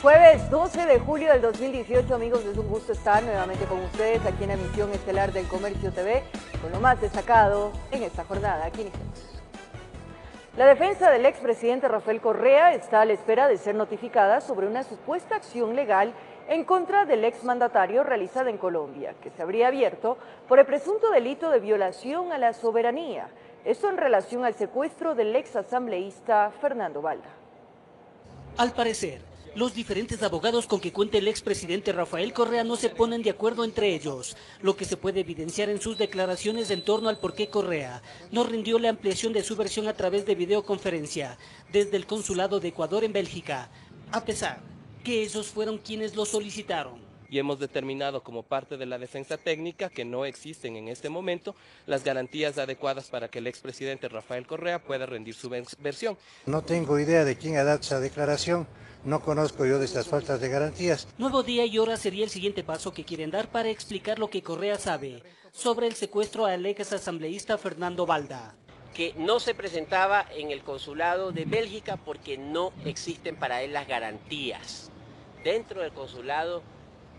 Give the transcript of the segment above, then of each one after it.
Jueves 12 de julio del 2018, amigos, es un gusto estar nuevamente con ustedes aquí en la emisión estelar del Comercio TV, con lo más destacado en esta jornada. Aquí iniciamos. La defensa del expresidente Rafael Correa está a la espera de ser notificada sobre una supuesta acción legal en contra del exmandatario realizada en Colombia, que se habría abierto por el presunto delito de violación a la soberanía. Esto en relación al secuestro del exasambleísta Fernando Balda. Al parecer, los diferentes abogados con que cuenta el expresidente Rafael Correa no se ponen de acuerdo entre ellos, lo que se puede evidenciar en sus declaraciones en torno al por qué Correa no rindió la ampliación de su versión a través de videoconferencia desde el Consulado de Ecuador en Bélgica, a pesar que ellos fueron quienes lo solicitaron. Y hemos determinado como parte de la defensa técnica que no existen en este momento las garantías adecuadas para que el expresidente Rafael Correa pueda rendir su versión. No tengo idea de quién ha dado esa declaración, no conozco yo de estas faltas de garantías. Nuevo día y hora sería el siguiente paso que quieren dar para explicar lo que Correa sabe sobre el secuestro al ex asambleísta Fernando Balda. Que no se presentaba en el consulado de Bélgica porque no existen para él las garantías dentro del consulado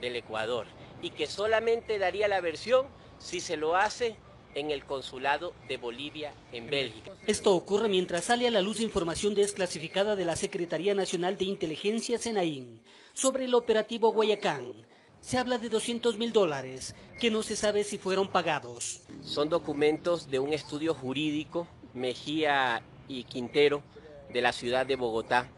del Ecuador y que solamente daría la versión si se lo hace en el consulado de Bolivia en Bélgica. Esto ocurre mientras sale a la luz información desclasificada de la Secretaría Nacional de Inteligencia SENAIN sobre el operativo Guayacán. Se habla de $200.000 que no se sabe si fueron pagados. Son documentos de un estudio jurídico, Mejía y Quintero, de la ciudad de Bogotá,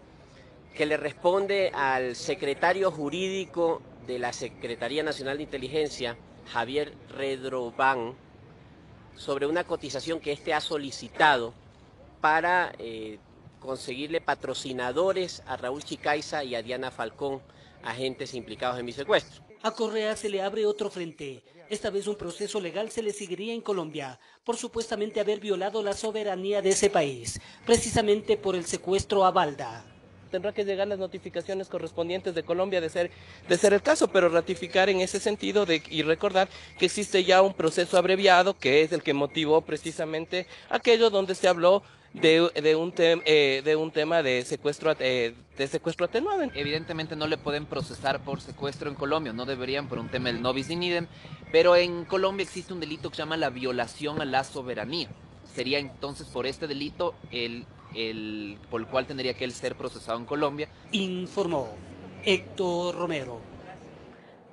que le responde al secretario jurídico de la Secretaría Nacional de Inteligencia, Javier Redrobán, sobre una cotización que éste ha solicitado para conseguirle patrocinadores a Raúl Chicaiza y a Diana Falcón, agentes implicados en mi secuestro. A Correa se le abre otro frente. Esta vez un proceso legal se le seguiría en Colombia por supuestamente haber violado la soberanía de ese país, precisamente por el secuestro a Balda. Tendrá que llegar las notificaciones correspondientes de Colombia de ser el caso, pero ratificar en ese sentido y recordar que existe ya un proceso abreviado que es el que motivó precisamente aquello donde se habló de un tema de secuestro atenuado. Evidentemente no le pueden procesar por secuestro en Colombia, no deberían por un tema del no bis in idem, pero en Colombia existe un delito que se llama la violación a la soberanía. Sería entonces por este delito por el cual tendría que él ser procesado en Colombia. Informó Héctor Romero.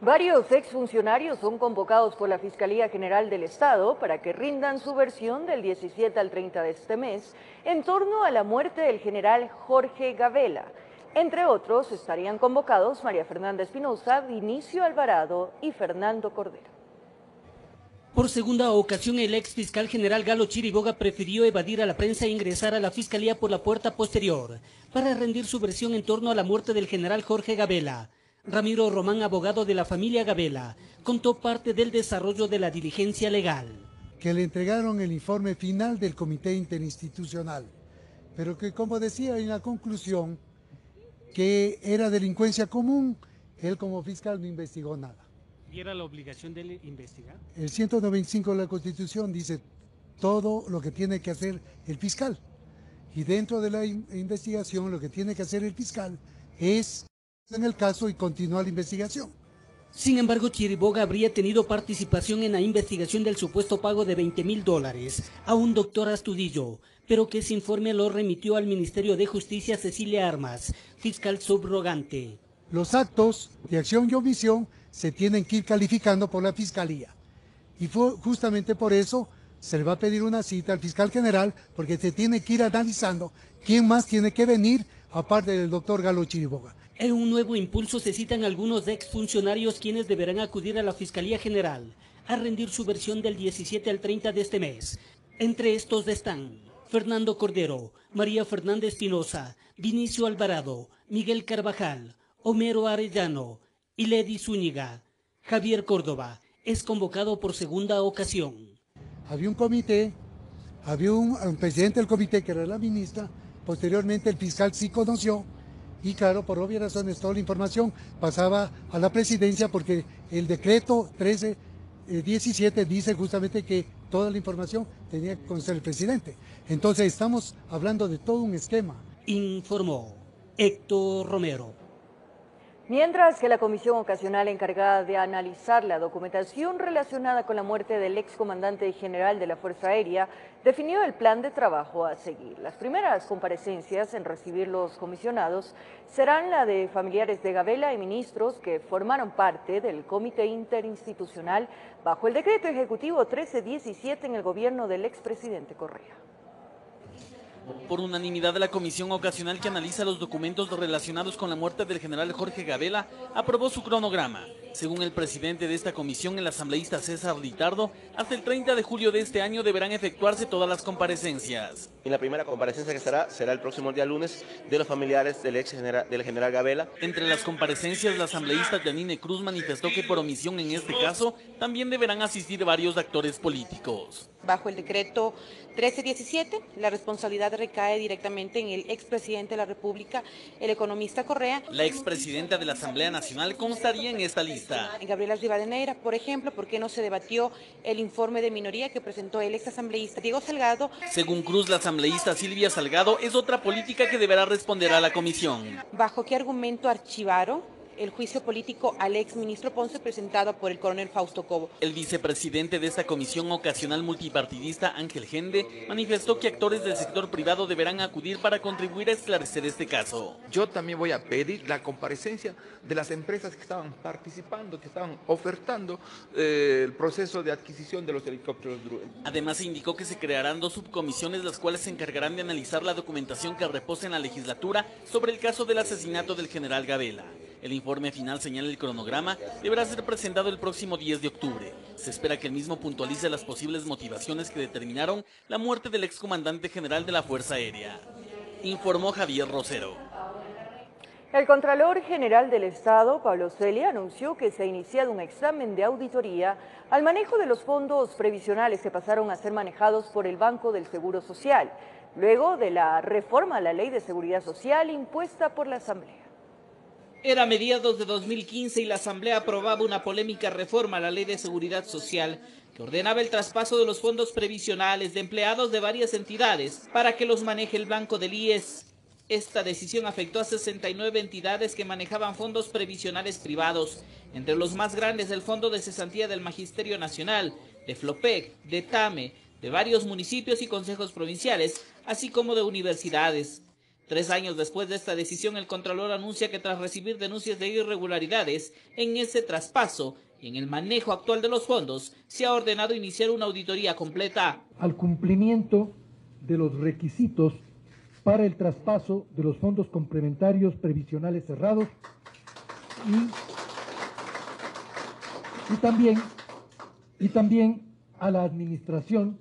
Varios exfuncionarios son convocados por la Fiscalía General del Estado para que rindan su versión del 17 al 30 de este mes en torno a la muerte del general Jorge Gabela. Entre otros, estarían convocados María Fernanda Espinosa, Vinicio Alvarado y Fernando Cordero. Por segunda ocasión, el ex fiscal general Galo Chiriboga prefirió evadir a la prensa e ingresar a la Fiscalía por la puerta posterior para rendir su versión en torno a la muerte del general Jorge Gabela. Ramiro Román, abogado de la familia Gabela, contó parte del desarrollo de la diligencia legal. Que le entregaron el informe final del Comité Interinstitucional, pero que, como decía en la conclusión, que era delincuencia común, él como fiscal no investigó nada. ¿Y era la obligación de él investigar? El 195 de la Constitución dice todo lo que tiene que hacer el fiscal. Y dentro de la investigación lo que tiene que hacer el fiscal es en el caso y continuar la investigación. Sin embargo, Chiriboga habría tenido participación en la investigación del supuesto pago de $20.000 a un doctor Astudillo, pero que ese informe lo remitió al Ministerio de Justicia Cecilia Armas, fiscal subrogante. Los actos de acción y omisión se tienen que ir calificando por la Fiscalía. Y justamente por eso se le va a pedir una cita al fiscal general, porque se tiene que ir analizando quién más tiene que venir, aparte del doctor Galo Chiriboga. En un nuevo impulso se citan algunos exfuncionarios quienes deberán acudir a la Fiscalía General a rendir su versión del 17 al 30 de este mes. Entre estos están Fernando Cordero, María Fernanda Espinosa, Vinicio Alvarado, Miguel Carvajal, Homero Arellano y Ledy Zúñiga. Javier Córdoba es convocado por segunda ocasión. Había un comité, había un presidente del comité que era la ministra, posteriormente el fiscal sí conoció y claro, por obvias razones toda la información pasaba a la presidencia porque el decreto 1317 dice justamente que toda la información tenía que conocer el presidente. Entonces estamos hablando de todo un esquema. Informó Héctor Romero. Mientras que la comisión ocasional encargada de analizar la documentación relacionada con la muerte del excomandante general de la Fuerza Aérea definió el plan de trabajo a seguir. Las primeras comparecencias en recibir los comisionados serán la de familiares de Gabela y ministros que formaron parte del Comité Interinstitucional bajo el Decreto Ejecutivo 1317 en el gobierno del expresidente Correa. Por unanimidad de la comisión ocasional que analiza los documentos relacionados con la muerte del general Jorge Gabela, aprobó su cronograma. Según el presidente de esta comisión, el asambleísta César Litardo, hasta el 30 de julio de este año deberán efectuarse todas las comparecencias. Y la primera comparecencia que será el próximo día lunes de los familiares del general Gabela. Entre las comparecencias, la asambleísta Janine Cruz manifestó que por omisión en este caso también deberán asistir varios actores políticos. Bajo el decreto 1317, la responsabilidad recae directamente en el expresidente de la República, el economista Correa. La expresidenta de la Asamblea Nacional constaría en esta lista. En Gabriela Rivadeneira, por ejemplo, ¿por qué no se debatió el informe de minoría que presentó el exasambleísta Diego Salgado? Según Cruz, la asambleísta Silvia Salgado es otra política que deberá responder a la comisión. ¿Bajo qué argumento archivaron el juicio político al exministro Ponce presentado por el coronel Fausto Cobo? El vicepresidente de esta comisión ocasional multipartidista, Ángel Gende, manifestó que actores del sector privado deberán acudir para contribuir a esclarecer este caso. Yo también voy a pedir la comparecencia de las empresas que estaban participando, que estaban ofertando el proceso de adquisición de los helicópteros Druel. Además, se indicó que se crearán 2 subcomisiones, las cuales se encargarán de analizar la documentación que reposa en la legislatura sobre el caso del asesinato del general Gabela. El informe final, señala el cronograma, deberá ser presentado el próximo 10 de octubre. Se espera que el mismo puntualice las posibles motivaciones que determinaron la muerte del excomandante general de la Fuerza Aérea. Informó Javier Rosero. El Contralor General del Estado, Pablo Celia, anunció que se ha iniciado un examen de auditoría al manejo de los fondos previsionales que pasaron a ser manejados por el Banco del Seguro Social, luego de la reforma a la Ley de Seguridad Social impuesta por la Asamblea. Era mediados de 2015 y la Asamblea aprobaba una polémica reforma a la Ley de Seguridad Social que ordenaba el traspaso de los fondos previsionales de empleados de varias entidades para que los maneje el Banco del IES. Esta decisión afectó a 69 entidades que manejaban fondos previsionales privados, entre los más grandes el Fondo de Cesantía del Magisterio Nacional, de FLOPEC, de TAME, de varios municipios y consejos provinciales, así como de universidades. 3 años después de esta decisión, el Contralor anuncia que tras recibir denuncias de irregularidades en ese traspaso y en el manejo actual de los fondos, se ha ordenado iniciar una auditoría completa. Al cumplimiento de los requisitos para el traspaso de los fondos complementarios previsionales cerrados y también a la administración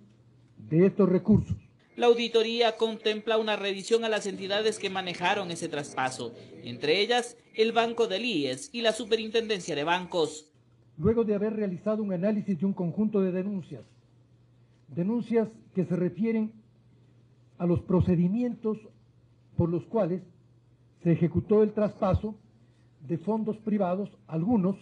de estos recursos. La auditoría contempla una revisión a las entidades que manejaron ese traspaso, entre ellas el Banco del IES y la Superintendencia de Bancos. Luego de haber realizado un análisis de un conjunto de denuncias que se refieren a los procedimientos por los cuales se ejecutó el traspaso de fondos privados, algunos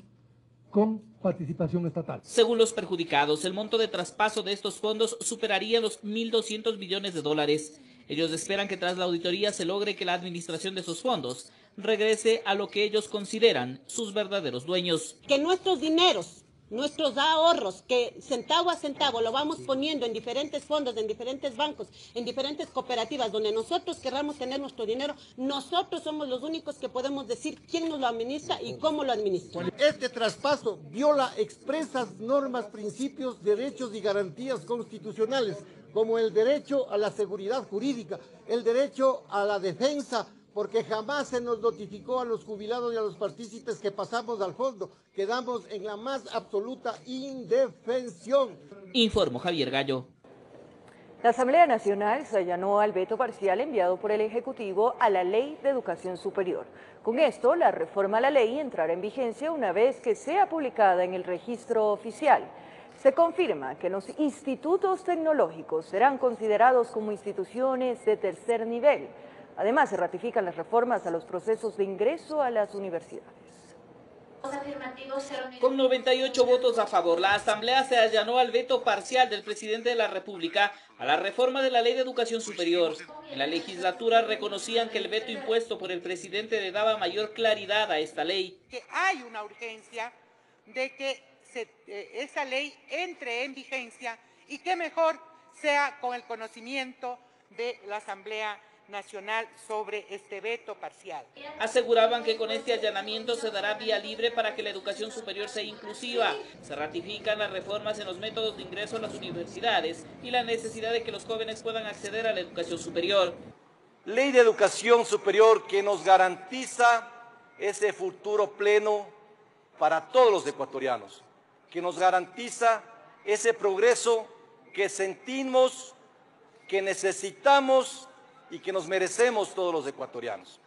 con participación estatal. Según los perjudicados, el monto de traspaso de estos fondos superaría los 1.200 millones de dólares. Ellos esperan que tras la auditoría se logre que la administración de esos fondos regrese a lo que ellos consideran sus verdaderos dueños. Que nuestros dineros, nuestros ahorros, que centavo a centavo lo vamos poniendo en diferentes fondos, en diferentes bancos, en diferentes cooperativas, donde nosotros querramos tener nuestro dinero, nosotros somos los únicos que podemos decir quién nos lo administra y cómo lo administra. Este traspaso viola expresas normas, principios, derechos y garantías constitucionales, como el derecho a la seguridad jurídica, el derecho a la defensa, porque jamás se nos notificó a los jubilados y a los partícipes que pasamos al fondo. Quedamos en la más absoluta indefensión. Informó Javier Gallo. La Asamblea Nacional se allanó al veto parcial enviado por el Ejecutivo a la Ley de Educación Superior. Con esto, la reforma a la ley entrará en vigencia una vez que sea publicada en el registro oficial. Se confirma que los institutos tecnológicos serán considerados como instituciones de tercer nivel. Además, se ratifican las reformas a los procesos de ingreso a las universidades. Con 98 votos a favor, la Asamblea se allanó al veto parcial del presidente de la República a la reforma de la Ley de Educación Superior. En la legislatura reconocían que el veto impuesto por el presidente le daba mayor claridad a esta ley. Que hay una urgencia de que esa ley entre en vigencia y que mejor sea con el conocimiento de la Asamblea Nacional sobre este veto parcial. Aseguraban que con este allanamiento se dará vía libre para que la educación superior sea inclusiva. Se ratifican las reformas en los métodos de ingreso a las universidades y la necesidad de que los jóvenes puedan acceder a la educación superior. Ley de educación superior que nos garantiza ese futuro pleno para todos los ecuatorianos, que nos garantiza ese progreso que sentimos, que necesitamos y que nos merecemos todos los ecuatorianos.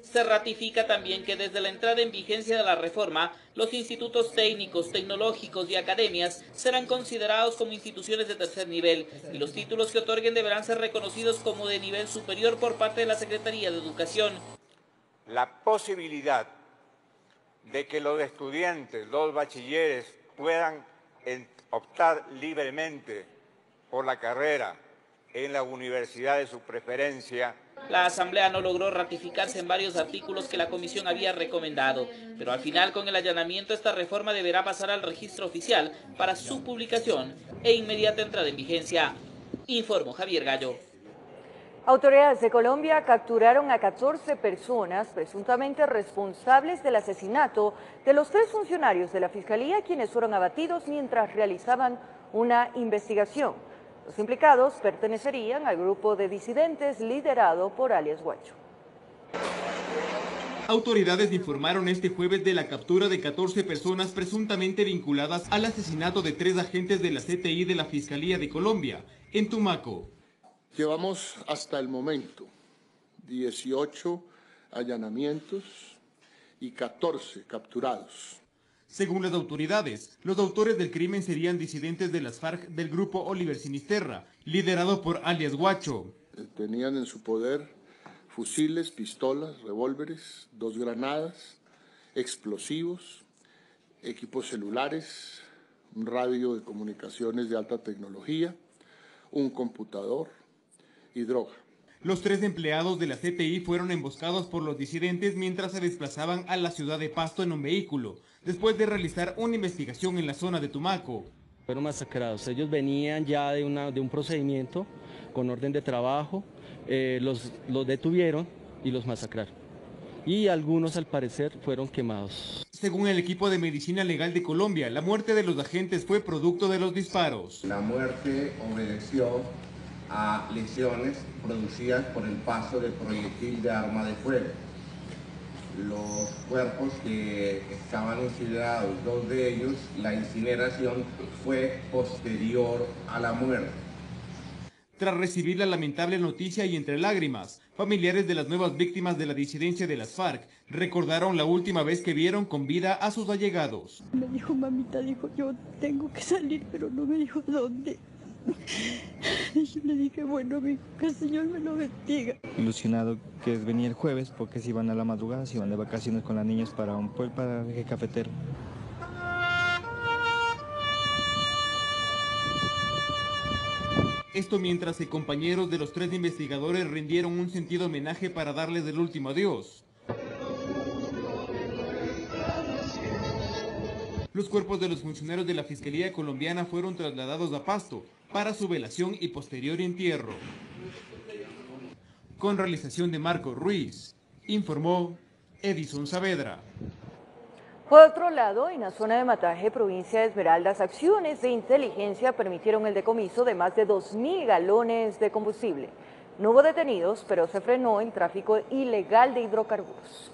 Se ratifica también que desde la entrada en vigencia de la reforma, los institutos técnicos, tecnológicos y academias serán considerados como instituciones de tercer nivel y los títulos que otorguen deberán ser reconocidos como de nivel superior por parte de la Secretaría de Educación. La posibilidad de que los estudiantes, los bachilleres, puedan optar libremente por la carrera en la universidad de su preferencia. La Asamblea no logró ratificarse en varios artículos que la Comisión había recomendado, pero al final con el allanamiento esta reforma deberá pasar al registro oficial para su publicación e inmediata entrada en vigencia. Informó Javier Gallo. Autoridades de Colombia capturaron a 14 personas presuntamente responsables del asesinato de los 3 funcionarios de la Fiscalía, quienes fueron abatidos mientras realizaban una investigación. Los implicados pertenecerían al grupo de disidentes liderado por alias Guacho. Autoridades informaron este jueves de la captura de 14 personas presuntamente vinculadas al asesinato de 3 agentes de la CTI de la Fiscalía de Colombia, en Tumaco. Llevamos hasta el momento 18 allanamientos y 14 capturados. Según las autoridades, los autores del crimen serían disidentes de las FARC del grupo Oliver Sinisterra, liderado por alias Guacho. Tenían en su poder fusiles, pistolas, revólveres, 2 granadas, explosivos, equipos celulares, un radio de comunicaciones de alta tecnología, un computador y droga. Los 3 empleados de la CTI fueron emboscados por los disidentes mientras se desplazaban a la ciudad de Pasto en un vehículo, después de realizar una investigación en la zona de Tumaco. Fueron masacrados, ellos venían ya de un procedimiento con orden de trabajo, los detuvieron y los masacraron. Y algunos al parecer fueron quemados. Según el equipo de Medicina Legal de Colombia, la muerte de los agentes fue producto de los disparos. La muerte obedeció a lesiones producidas por el paso de proyectil de arma de fuego. Los cuerpos que estaban incinerados, 2 de ellos, la incineración fue posterior a la muerte. Tras recibir la lamentable noticia y entre lágrimas, familiares de las nuevas víctimas de la disidencia de las FARC recordaron la última vez que vieron con vida a sus allegados. Me dijo, mamita, dijo, yo tengo que salir, pero no me dijo dónde. Y yo le dije, bueno, que el Señor me lo bendiga. Ilusionado que venía el jueves porque se iban a la madrugada, se iban de vacaciones con las niñas para un pueblo, para el cafetero. Esto mientras que compañeros de los 3 investigadores rindieron un sentido homenaje para darles el último adiós. Los cuerpos de los funcionarios de la Fiscalía colombiana fueron trasladados a Pasto para su velación y posterior entierro. Con realización de Marco Ruiz, informó Edison Saavedra. Por otro lado, en la zona de Mataje, provincia de Esmeraldas, acciones de inteligencia permitieron el decomiso de más de 2.000 galones de combustible. No hubo detenidos, pero se frenó el tráfico ilegal de hidrocarburos.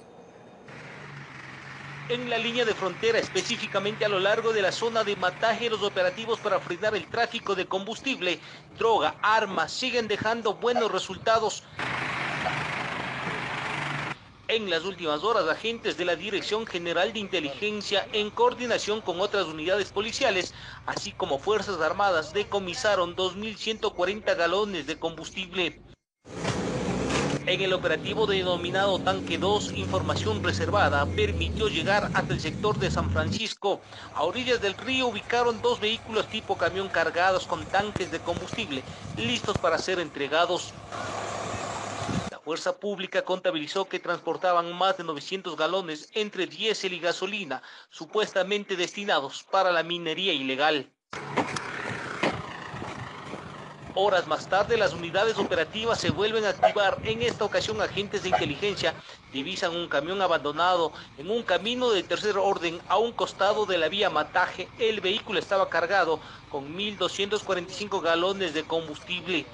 En la línea de frontera, específicamente a lo largo de la zona de Mataje, los operativos para frenar el tráfico de combustible, droga, armas, siguen dejando buenos resultados. En las últimas horas, agentes de la Dirección General de Inteligencia, en coordinación con otras unidades policiales, así como Fuerzas Armadas, decomisaron 2.140 galones de combustible. En el operativo denominado Tanque 2, información reservada permitió llegar hasta el sector de San Francisco. A orillas del río ubicaron 2 vehículos tipo camión cargados con tanques de combustible, listos para ser entregados. La fuerza pública contabilizó que transportaban más de 900 galones entre diésel y gasolina, supuestamente destinados para la minería ilegal. Horas más tarde, las unidades operativas se vuelven a activar. En esta ocasión, agentes de inteligencia divisan un camión abandonado en un camino de tercer orden a un costado de la vía Mataje. El vehículo estaba cargado con 1.245 galones de combustible.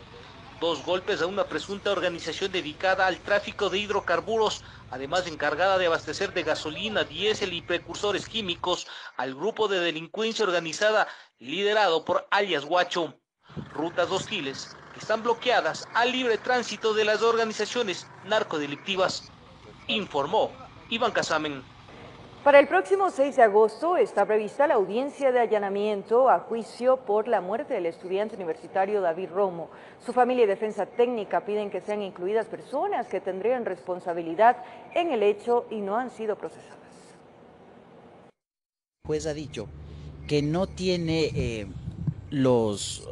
2 golpes a una presunta organización dedicada al tráfico de hidrocarburos, además encargada de abastecer de gasolina, diésel y precursores químicos al grupo de delincuencia organizada liderado por alias Guacho. Rutas hostiles que están bloqueadas al libre tránsito de las organizaciones narcodelictivas, informó Iván Casamen. Para el próximo 6 de agosto está prevista la audiencia de allanamiento a juicio por la muerte del estudiante universitario David Romo. Su familia y defensa técnica piden que sean incluidas personas que tendrían responsabilidad en el hecho y no han sido procesadas. El juez ha dicho que no tiene los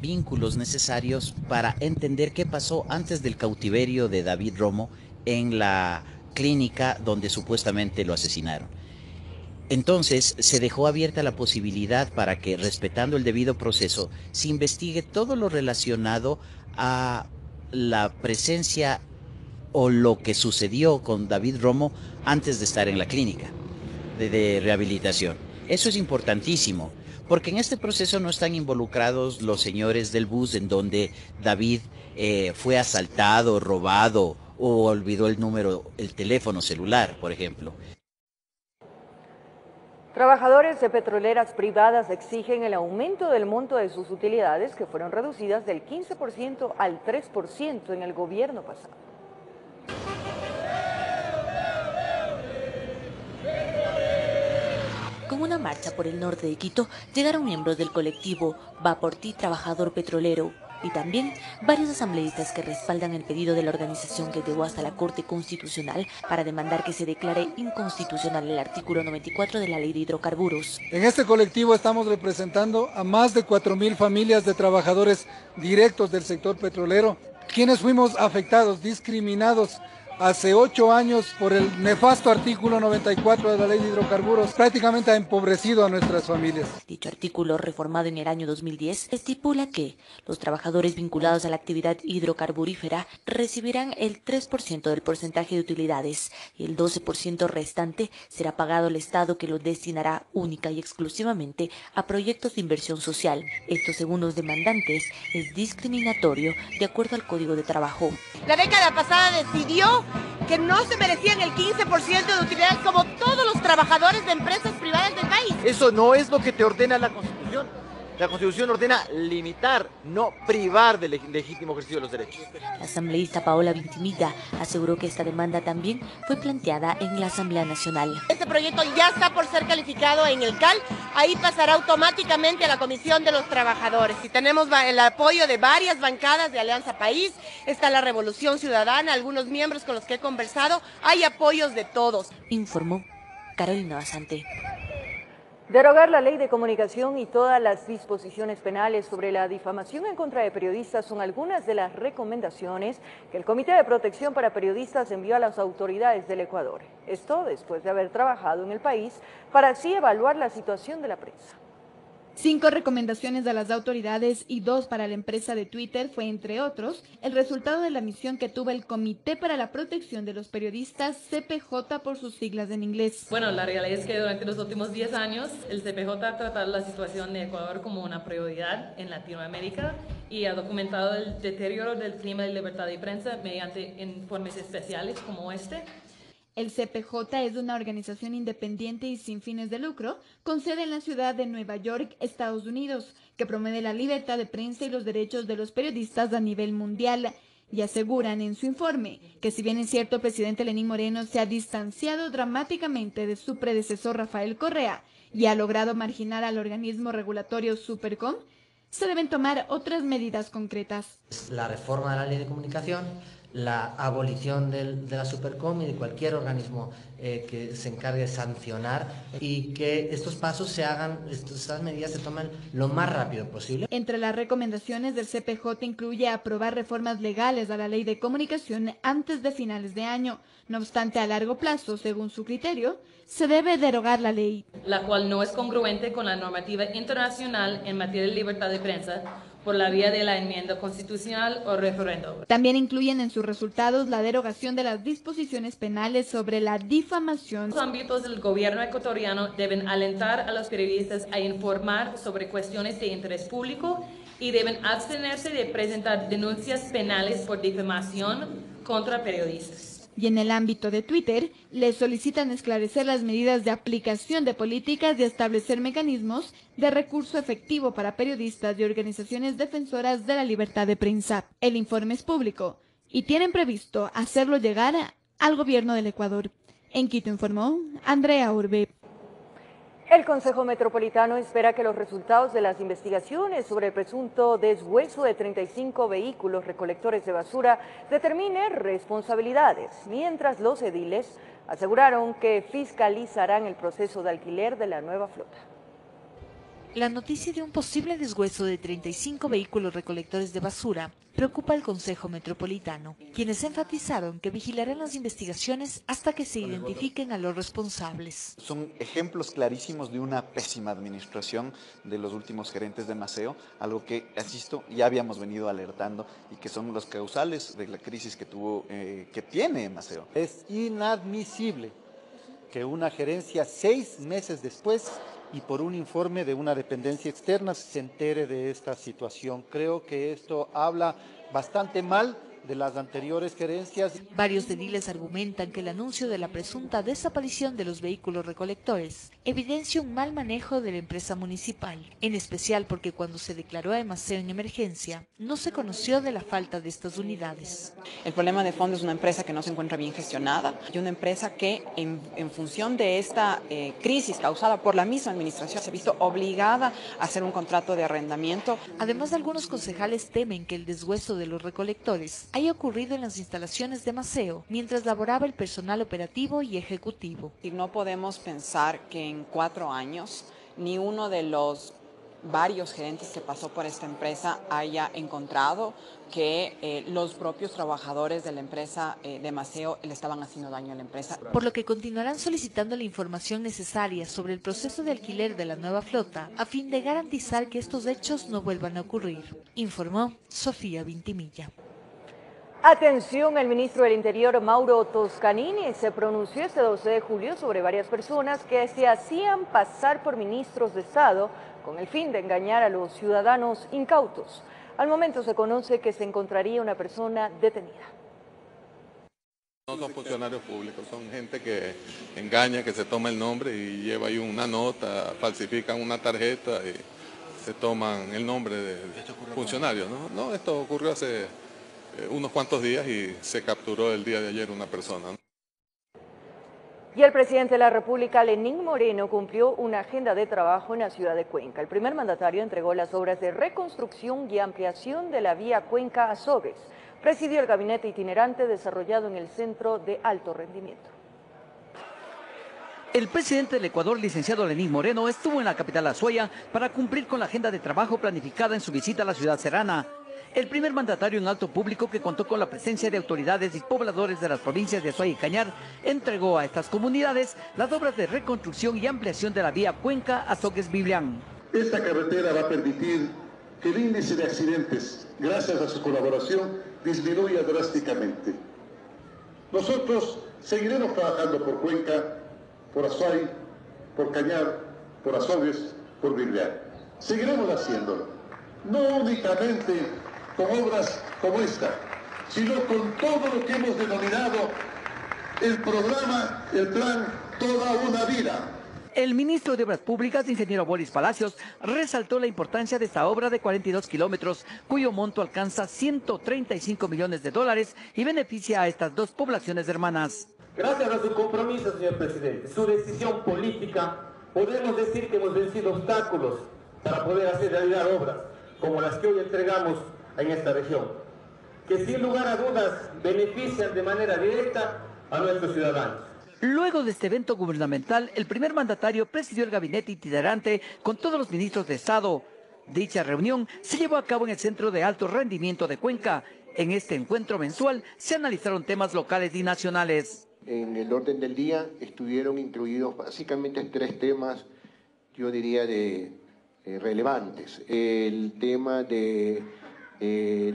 vínculos necesarios para entender qué pasó antes del cautiverio de David Romo en la clínica donde supuestamente lo asesinaron. Entonces se dejó abierta la posibilidad para que, respetando el debido proceso, se investigue todo lo relacionado a la presencia o lo que sucedió con David Romo antes de estar en la clínica de rehabilitación. Eso es importantísimo, porque en este proceso no están involucrados los señores del bus en donde David fue asaltado, robado o olvidó el teléfono celular, por ejemplo. Trabajadores de petroleras privadas exigen el aumento del monto de sus utilidades, que fueron reducidas del 15% al 3% en el gobierno pasado. Con una marcha por el norte de Quito, llegaron miembros del colectivo Va por Ti Trabajador Petrolero y también varios asambleístas que respaldan el pedido de la organización que llegó hasta la Corte Constitucional para demandar que se declare inconstitucional el artículo 94 de la Ley de Hidrocarburos. En este colectivo estamos representando a más de 4.000 familias de trabajadores directos del sector petrolero, quienes fuimos afectados, discriminados hace 8 años por el nefasto artículo 94 de la Ley de Hidrocarburos. Prácticamente ha empobrecido a nuestras familias. Dicho artículo, reformado en el año 2010, estipula que los trabajadores vinculados a la actividad hidrocarburífera recibirán el 3% del porcentaje de utilidades y el 12% restante será pagado al Estado, que lo destinará única y exclusivamente a proyectos de inversión social. Esto, según los demandantes, es discriminatorio de acuerdo al Código de Trabajo. La década pasada decidió que no se merecían el 15% de utilidades como todos los trabajadores de empresas privadas del país. Eso no es lo que te ordena la Constitución. La Constitución ordena limitar, no privar del legítimo ejercicio de los derechos. La asambleísta Paola Vintimilla aseguró que esta demanda también fue planteada en la Asamblea Nacional. Este proyecto ya está por ser calificado en el CAL, ahí pasará automáticamente a la Comisión de los Trabajadores. Y tenemos el apoyo de varias bancadas de Alianza País, está la Revolución Ciudadana, algunos miembros con los que he conversado, hay apoyos de todos. Informó Carolina Basante. Derogar la Ley de Comunicación y todas las disposiciones penales sobre la difamación en contra de periodistas son algunas de las recomendaciones que el Comité de Protección para Periodistas envió a las autoridades del Ecuador. Esto después de haber trabajado en el país para así evaluar la situación de la prensa. 5 recomendaciones a las autoridades y 2 para la empresa de Twitter fue, entre otros, el resultado de la misión que tuvo el Comité para la Protección de los Periodistas, CPJ por sus siglas en inglés. Bueno, la realidad es que durante los últimos 10 años el CPJ ha tratado la situación de Ecuador como una prioridad en Latinoamérica y ha documentado el deterioro del clima de libertad de prensa mediante informes especiales como este. El CPJ es una organización independiente y sin fines de lucro, con sede en la ciudad de Nueva York, Estados Unidos, que promueve la libertad de prensa y los derechos de los periodistas a nivel mundial. Y aseguran en su informe que, si bien es cierto, el presidente Lenín Moreno se ha distanciado dramáticamente de su predecesor Rafael Correa y ha logrado marginar al organismo regulatorio Supercom, se deben tomar otras medidas concretas. La reforma de la Ley de Comunicación, la abolición de la Supercom y de cualquier organismo que se encargue de sancionar, y que estos pasos se hagan, estas medidas se tomen lo más rápido posible. Entre las recomendaciones del CPJ incluye aprobar reformas legales a la Ley de Comunicación antes de finales de año. No obstante, a largo plazo, según su criterio, se debe derogar la ley, la cual no es congruente con la normativa internacional en materia de libertad de prensa por la vía de la enmienda constitucional o referéndum. También incluyen en sus resultados la derogación de las disposiciones penales sobre la difamación. Los ámbitos del gobierno ecuatoriano deben alentar a los periodistas a informar sobre cuestiones de interés público y deben abstenerse de presentar denuncias penales por difamación contra periodistas. Y en el ámbito de Twitter, le solicitan esclarecer las medidas de aplicación de políticas y establecer mecanismos de recurso efectivo para periodistas y organizaciones defensoras de la libertad de prensa. El informe es público y tienen previsto hacerlo llegar al gobierno del Ecuador. En Quito informó Andrea Urbe. El Consejo Metropolitano espera que los resultados de las investigaciones sobre el presunto deshueso de 35 vehículos recolectores de basura determine responsabilidades, mientras los ediles aseguraron que fiscalizarán el proceso de alquiler de la nueva flota. La noticia de un posible deshueso de 35 vehículos recolectores de basura preocupa al Consejo Metropolitano, quienes enfatizaron que vigilarán las investigaciones hasta que se identifiquen a los responsables. Son ejemplos clarísimos de una pésima administración de los últimos gerentes de Maceo, algo que, asisto, ya habíamos venido alertando y que son los causales de la crisis que tiene Maceo. Es inadmisible que una gerencia 6 meses después y por un informe de una dependencia externa se entere de esta situación. Creo que esto habla bastante mal de las anteriores gerencias. Varios ediles argumentan que el anuncio de la presunta desaparición de los vehículos recolectores evidencia un mal manejo de la empresa municipal, en especial porque cuando se declaró a Maceo en emergencia, no se conoció de la falta de estas unidades. El problema de fondo es una empresa que no se encuentra bien gestionada y una empresa que en función de esta crisis causada por la misma administración se ha visto obligada a hacer un contrato de arrendamiento. Además, algunos concejales temen que el deshueso de los recolectores haya ocurrido en las instalaciones de Maceo, mientras laboraba el personal operativo y ejecutivo. Y no podemos pensar que en 4 años ni uno de los varios gerentes que pasó por esta empresa haya encontrado que los propios trabajadores de la empresa de Maceo le estaban haciendo daño a la empresa. Por lo que continuarán solicitando la información necesaria sobre el proceso de alquiler de la nueva flota a fin de garantizar que estos hechos no vuelvan a ocurrir, informó Sofía Vintimilla. Atención, el ministro del Interior, Mauro Toscanini, se pronunció este 12 de julio sobre varias personas que se hacían pasar por ministros de Estado con el fin de engañar a los ciudadanos incautos. Al momento se conoce que se encontraría una persona detenida. No son funcionarios públicos, son gente que engaña, que se toma el nombre y lleva ahí una nota, falsifican una tarjeta y se toman el nombre de funcionarios. No, esto ocurrió hace unos cuantos días y se capturó el día de ayer una persona. Y el presidente de la República, Lenín Moreno, cumplió una agenda de trabajo en la ciudad de Cuenca. El primer mandatario entregó las obras de reconstrucción y ampliación de la vía Cuenca-Azogues. Presidió el gabinete itinerante desarrollado en el Centro de Alto Rendimiento. El presidente del Ecuador, licenciado Lenín Moreno, estuvo en la capital Azuaya para cumplir con la agenda de trabajo planificada en su visita a la ciudad serrana. El primer mandatario en acto público, que contó con la presencia de autoridades y pobladores de las provincias de Azuay y Cañar, entregó a estas comunidades las obras de reconstrucción y ampliación de la vía Cuenca-Azogues-Biblián. Esta carretera va a permitir que el índice de accidentes, gracias a su colaboración, disminuya drásticamente. Nosotros seguiremos trabajando por Cuenca, por Azuay, por Cañar, por Azogues, por Biblián. Seguiremos haciéndolo, no únicamente con obras como esta, sino con todo lo que hemos denominado el programa, el plan Toda una Vida. El ministro de Obras Públicas, ingeniero Boris Palacios, resaltó la importancia de esta obra de 42 kilómetros, cuyo monto alcanza $135 millones y beneficia a estas dos poblaciones hermanas. Gracias a su compromiso, señor presidente, su decisión política, podemos decir que hemos vencido obstáculos para poder hacer realidad obras como las que hoy entregamos en esta región. que sin lugar a dudas benefician de manera directa a nuestros ciudadanos. Luego de este evento gubernamental, el primer mandatario presidió el gabinete itinerante con todos los ministros de Estado. Dicha reunión se llevó a cabo en el Centro de Alto Rendimiento de Cuenca. En este encuentro mensual se analizaron temas locales y nacionales. En el orden del día estuvieron incluidos básicamente 3 temas, yo diría, relevantes. El tema de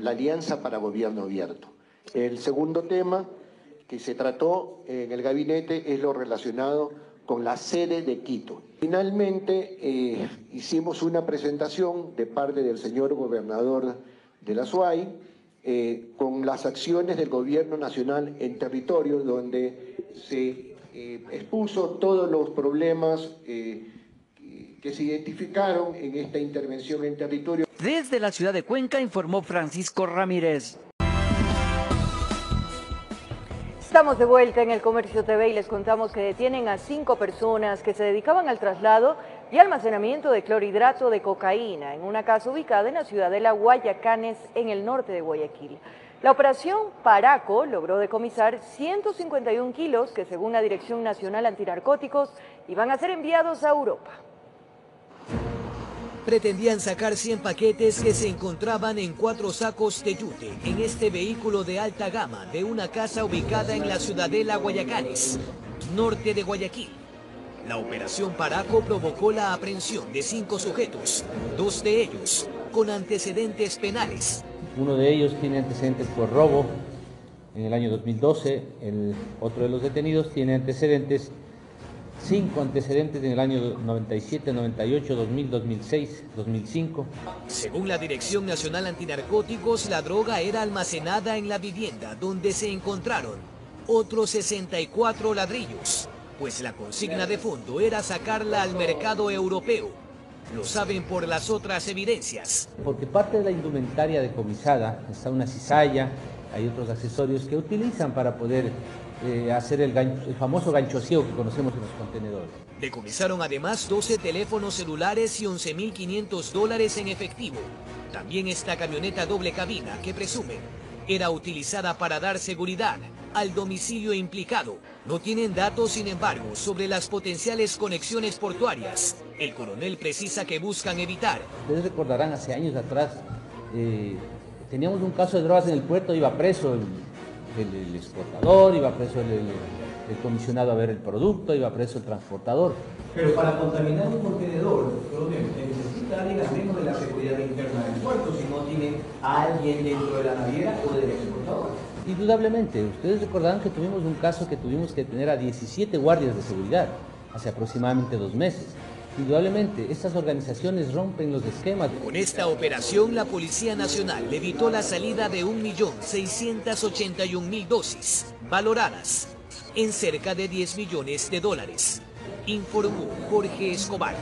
la Alianza para Gobierno Abierto. El segundo tema que se trató en el gabinete es lo relacionado con la sede de Quito. Finalmente hicimos una presentación de parte del señor gobernador de la SUAY con las acciones del gobierno nacional en territorio, donde se expuso todos los problemas que se identificaron en esta intervención en territorio. Desde la ciudad de Cuenca informó Francisco Ramírez. Estamos de vuelta en el Comercio TV y les contamos que detienen a 5 personas que se dedicaban al traslado y almacenamiento de clorhidrato de cocaína en una casa ubicada en la ciudadela Guayacanes, en el norte de Guayaquil. La operación Paraco logró decomisar 151 kilos que, según la Dirección Nacional Antinarcóticos, iban a ser enviados a Europa. Pretendían sacar 100 paquetes que se encontraban en 4 sacos de yute en este vehículo de alta gama de una casa ubicada en la ciudadela Guayacanes, norte de Guayaquil. La operación Paraco provocó la aprehensión de 5 sujetos, 2 de ellos con antecedentes penales. Uno de ellos tiene antecedentes por robo en el año 2012, el otro de los detenidos tiene antecedentes 5 antecedentes en el año 97, 98, 2000, 2006, 2005. Según la Dirección Nacional Antinarcóticos, la droga era almacenada en la vivienda donde se encontraron otros 64 ladrillos, pues la consigna de fondo era sacarla al mercado europeo. Lo saben por las otras evidencias. Porque parte de la indumentaria decomisada está una cizalla, hay otros accesorios que utilizan para poder hacer el famoso gancho ciego que conocemos en los contenedores. Decomisaron además 12 teléfonos celulares y $11.500 en efectivo. También esta camioneta doble cabina que presumen era utilizada para dar seguridad al domicilio implicado. No tienen datos, sin embargo, sobre las potenciales conexiones portuarias. El coronel precisa que buscan evitar. Ustedes recordarán, hace años atrás, teníamos un caso de drogas en el puerto, iba preso el exportador, iba preso el comisionado a ver el producto, iba preso el transportador. Pero para contaminar un contenedor, necesita alguien al menos de la seguridad interna del puerto, si no tiene a alguien dentro de la naviera o del exportador. Indudablemente, ustedes recordarán que tuvimos un caso que tuvimos que tener a 17 guardias de seguridad hace aproximadamente 2 meses. Indudablemente, estas organizaciones rompen los esquemas. Con esta operación, la Policía Nacional evitó la salida de 1.681.000 dosis, valoradas en cerca de $10 millones. Informó Jorge Escobar.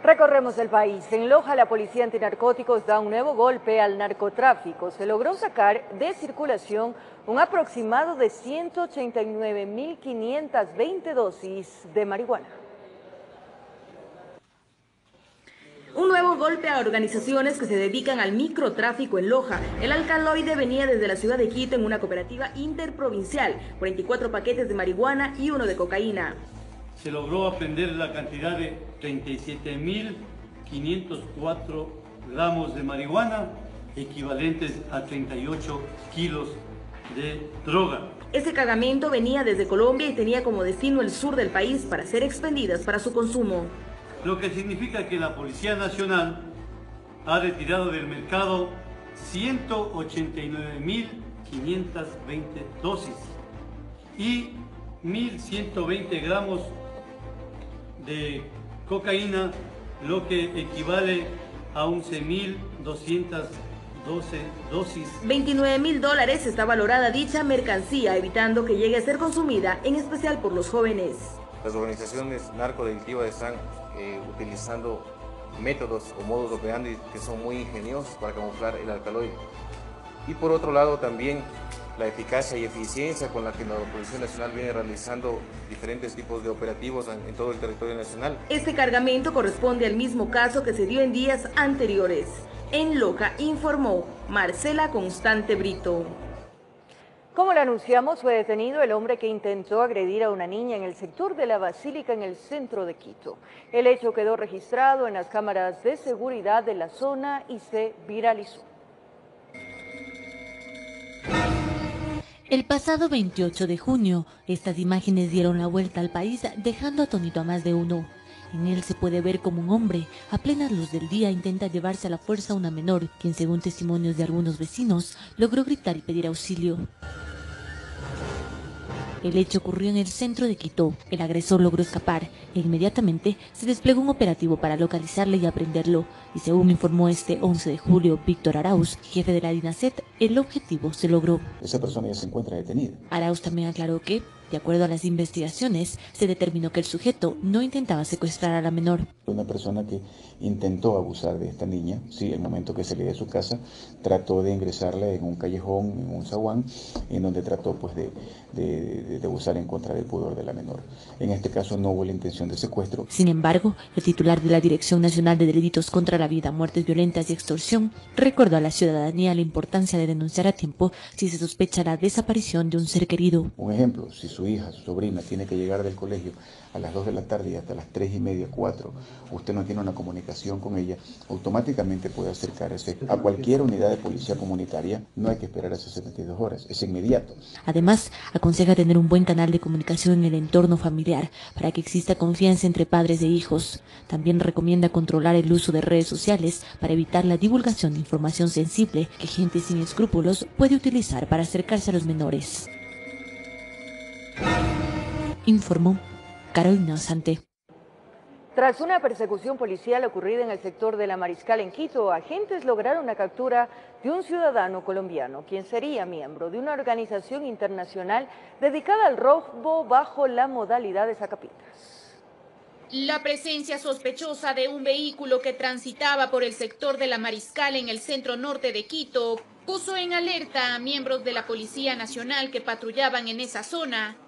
Recorremos el país. En Loja, la Policía Antinarcóticos da un nuevo golpe al narcotráfico. Se logró sacar de circulación un aproximado de 189.520 dosis de marihuana. Un nuevo golpe a organizaciones que se dedican al microtráfico en Loja. El alcaloide venía desde la ciudad de Quito en una cooperativa interprovincial, 44 paquetes de marihuana y 1 de cocaína. Se logró apreender la cantidad de 37.504 gramos de marihuana, equivalentes a 38 kilos de droga. Ese cargamento venía desde Colombia y tenía como destino el sur del país para ser expendidas para su consumo. Lo que significa que la Policía Nacional ha retirado del mercado 189.520 dosis y 1.120 gramos de cocaína, lo que equivale a 11.212 dosis. $29.000 está valorada dicha mercancía, evitando que llegue a ser consumida, en especial por los jóvenes. Las organizaciones narcodelictivas están utilizando métodos o modos operandi que son muy ingeniosos para camuflar el alcaloide. Y por otro lado también la eficacia y eficiencia con la que la Policía Nacional viene realizando diferentes tipos de operativos en todo el territorio nacional. Este cargamento corresponde al mismo caso que se dio en días anteriores. En Loja informó Marcela Constante Brito. Como lo anunciamos, fue detenido el hombre que intentó agredir a una niña en el sector de la Basílica en el centro de Quito. El hecho quedó registrado en las cámaras de seguridad de la zona y se viralizó. El pasado 28 de junio, estas imágenes dieron la vuelta al país, dejando atónito a más de uno. En él se puede ver como un hombre, a plena luz del día, intenta llevarse a la fuerza a una menor, quien según testimonios de algunos vecinos, logró gritar y pedir auxilio. El hecho ocurrió en el centro de Quito. El agresor logró escapar e inmediatamente se desplegó un operativo para localizarle y aprenderlo. Y según informó este 11 de julio Víctor Arauz, jefe de la DINASET, el objetivo se logró. Esa persona ya se encuentra detenida. Arauz también aclaró que, de acuerdo a las investigaciones, se determinó que el sujeto no intentaba secuestrar a la menor. Una persona que intentó abusar de esta niña, sí, el momento que salía de su casa, trató de ingresarla en un callejón, en un zaguán, en donde trató pues de abusar en contra del pudor de la menor. En este caso no hubo la intención de secuestro. Sin embargo, el titular de la Dirección Nacional de Delitos contra la Vida, Muertes Violentas y Extorsión recordó a la ciudadanía la importancia de denunciar a tiempo si se sospecha la desaparición de un ser querido. Un ejemplo, si su hija, su sobrina tiene que llegar del colegio a las 2 de la tarde y hasta las 3:30, 4, usted no tiene una comunicación con ella, automáticamente puede acercarse a cualquier unidad de policía comunitaria. No hay que esperar esas 72 horas, es inmediato. Además, aconseja tener un buen canal de comunicación en el entorno familiar para que exista confianza entre padres e hijos. También recomienda controlar el uso de redes sociales para evitar la divulgación de información sensible que gente sin escrúpulos puede utilizar para acercarse a los menores. Informó Carolina Sante. Tras una persecución policial ocurrida en el sector de La Mariscal en Quito, agentes lograron la captura de un ciudadano colombiano, quien sería miembro de una organización internacional dedicada al robo bajo la modalidad de sacapintas. La presencia sospechosa de un vehículo que transitaba por el sector de La Mariscal en el centro norte de Quito puso en alerta a miembros de la Policía Nacional que patrullaban en esa zona.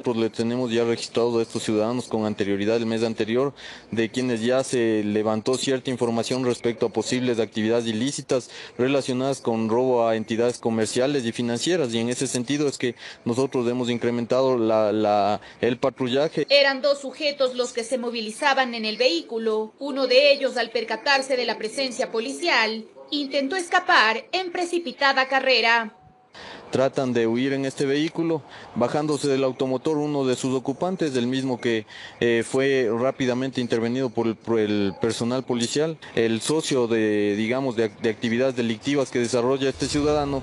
Pues le tenemos ya registrados a estos ciudadanos con anterioridad, el mes anterior, de quienes ya se levantó cierta información respecto a posibles actividades ilícitas relacionadas con robo a entidades comerciales y financieras, y en ese sentido es que nosotros hemos incrementado el patrullaje. Eran 2 sujetos los que se movilizaban en el vehículo. Uno de ellos, al percatarse de la presencia policial, intentó escapar en precipitada carrera. Tratan de huir en este vehículo, bajándose del automotor uno de sus ocupantes, el mismo que fue rápidamente intervenido por el personal policial. El socio de actividades delictivas que desarrolla este ciudadano,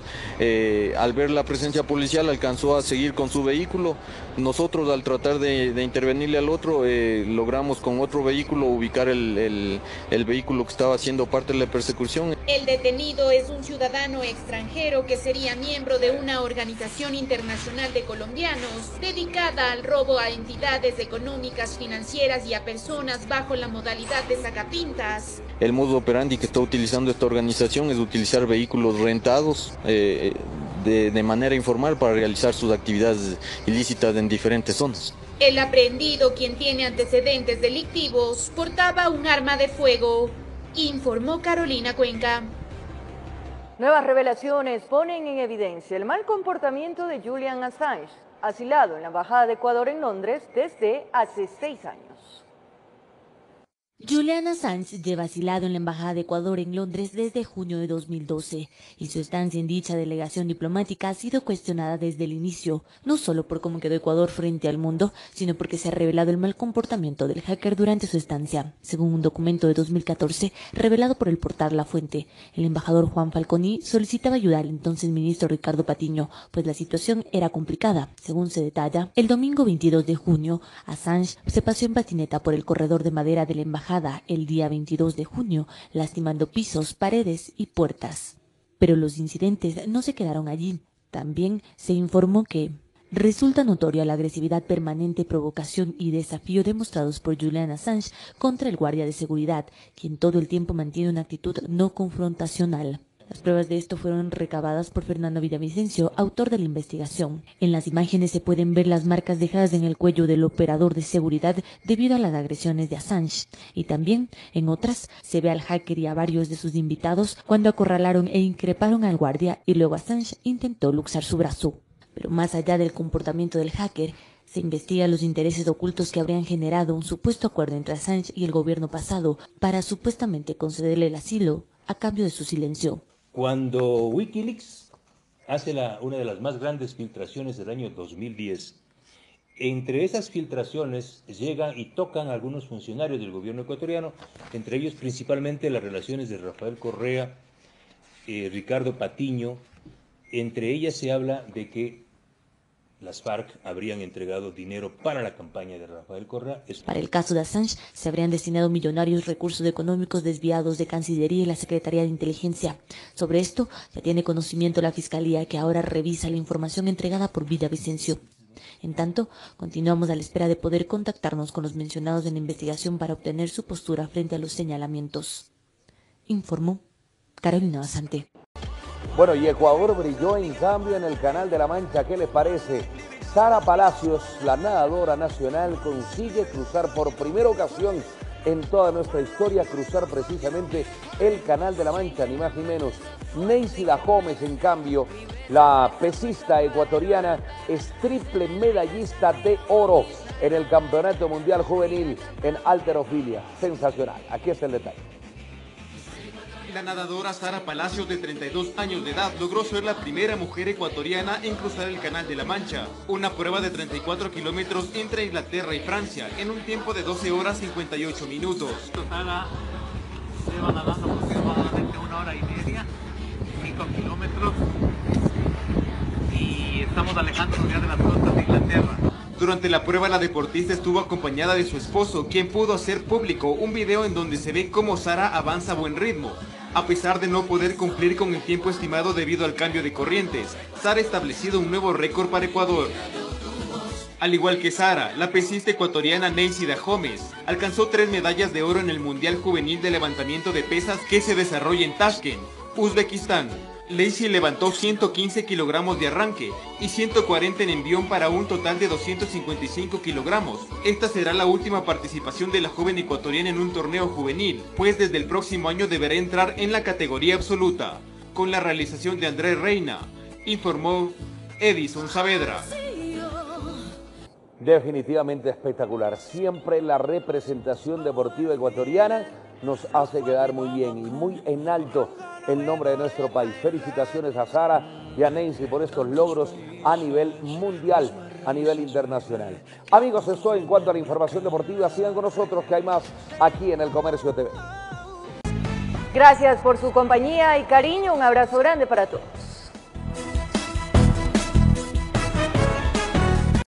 al ver la presencia policial, alcanzó a seguir con su vehículo. Nosotros, al tratar de intervenirle al otro, logramos con otro vehículo ubicar el vehículo que estaba haciendo parte de la persecución. El detenido es un ciudadano extranjero que sería miembro de una organización internacional de colombianos dedicada al robo a entidades económicas, financieras y a personas bajo la modalidad de sacapintas. El modo operandi que está utilizando esta organización es utilizar vehículos rentados de manera informal para realizar sus actividades ilícitas en diferentes zonas. El aprehendido, quien tiene antecedentes delictivos, portaba un arma de fuego, informó Carolina Cuenca. Nuevas revelaciones ponen en evidencia el mal comportamiento de Julian Assange, asilado en la Embajada de Ecuador en Londres desde hace 6 años. Julian Assange lleva asilado en la Embajada de Ecuador en Londres desde junio de 2012 y su estancia en dicha delegación diplomática ha sido cuestionada desde el inicio, no solo por cómo quedó Ecuador frente al mundo, sino porque se ha revelado el mal comportamiento del hacker durante su estancia. Según un documento de 2014 revelado por el portal La Fuente, el embajador Juan Falconi solicitaba ayuda al entonces ministro Ricardo Patiño, pues la situación era complicada. Según se detalla, el domingo 22 de junio, Assange se paseó en patineta por el corredor de madera de la embajada el día 22 de junio, lastimando pisos, paredes y puertas. Pero los incidentes no se quedaron allí. También se informó que resulta notoria la agresividad permanente, provocación y desafío demostrados por Julian Assange contra el guardia de seguridad, quien todo el tiempo mantiene una actitud no confrontacional. Las pruebas de esto fueron recabadas por Fernando Villavicencio, autor de la investigación. En las imágenes se pueden ver las marcas dejadas en el cuello del operador de seguridad debido a las agresiones de Assange. Y también, en otras, se ve al hacker y a varios de sus invitados cuando acorralaron e increparon al guardia y luego Assange intentó luxar su brazo. Pero más allá del comportamiento del hacker, se investiga los intereses ocultos que habrían generado un supuesto acuerdo entre Assange y el gobierno pasado para supuestamente concederle el asilo a cambio de su silencio. Cuando Wikileaks hace una de las más grandes filtraciones del año 2010, entre esas filtraciones llegan y tocan a algunos funcionarios del gobierno ecuatoriano, entre ellos principalmente las relaciones de Rafael Correa, Ricardo Patiño. Entre ellas se habla de que las FARC habrían entregado dinero para la campaña de Rafael Correa. Para el caso de Assange, se habrían destinado millonarios recursos económicos desviados de Cancillería y la Secretaría de Inteligencia. Sobre esto, ya tiene conocimiento la Fiscalía, que ahora revisa la información entregada por Villavicencio. En tanto, continuamos a la espera de poder contactarnos con los mencionados en la investigación para obtener su postura frente a los señalamientos. Informó Carolina Basante. Bueno, y Ecuador brilló en cambio en el Canal de la Mancha. ¿Qué les parece? Sara Palacios, la nadadora nacional, consigue cruzar por primera ocasión en toda nuestra historia, cruzar precisamente el Canal de la Mancha, ni más ni menos. Neisy Dahomes, en cambio, la pesista ecuatoriana, es triple medallista de oro en el Campeonato Mundial Juvenil en halterofilia. Sensacional. Aquí está el detalle. La nadadora Sara Palacios, de 32 años de edad, logró ser la primera mujer ecuatoriana en cruzar el Canal de la Mancha, una prueba de 34 kilómetros entre Inglaterra y Francia, en un tiempo de 12 horas 58 minutos. Sara lleva nadando aproximadamente 1 hora y media, 5 kilómetros, y estamos alejándonos ya de las costas de Inglaterra. Durante la prueba, la deportista estuvo acompañada de su esposo, quien pudo hacer público un video en donde se ve cómo Sara avanza a buen ritmo. A pesar de no poder cumplir con el tiempo estimado debido al cambio de corrientes, Sara ha establecido un nuevo récord para Ecuador. Al igual que Sara, la pesista ecuatoriana Neisy Dahomes alcanzó 3 medallas de oro en el Mundial Juvenil de Levantamiento de Pesas que se desarrolla en Tashkent, Uzbekistán. Neisy levantó 115 kilogramos de arranque y 140 en envión para un total de 255 kilogramos. Esta será la última participación de la joven ecuatoriana en un torneo juvenil, pues desde el próximo año deberá entrar en la categoría absoluta, con la realización de Andrés Reina, informó Edison Saavedra. Definitivamente espectacular. Siempre la representación deportiva ecuatoriana nos hace quedar muy bien y muy en alto el nombre de nuestro país. Felicitaciones a Sara y a Neisy por estos logros a nivel mundial, a nivel internacional. Amigos, esto en cuanto a la información deportiva. Sigan con nosotros que hay más aquí en El Comercio TV. Gracias por su compañía y cariño. Un abrazo grande para todos.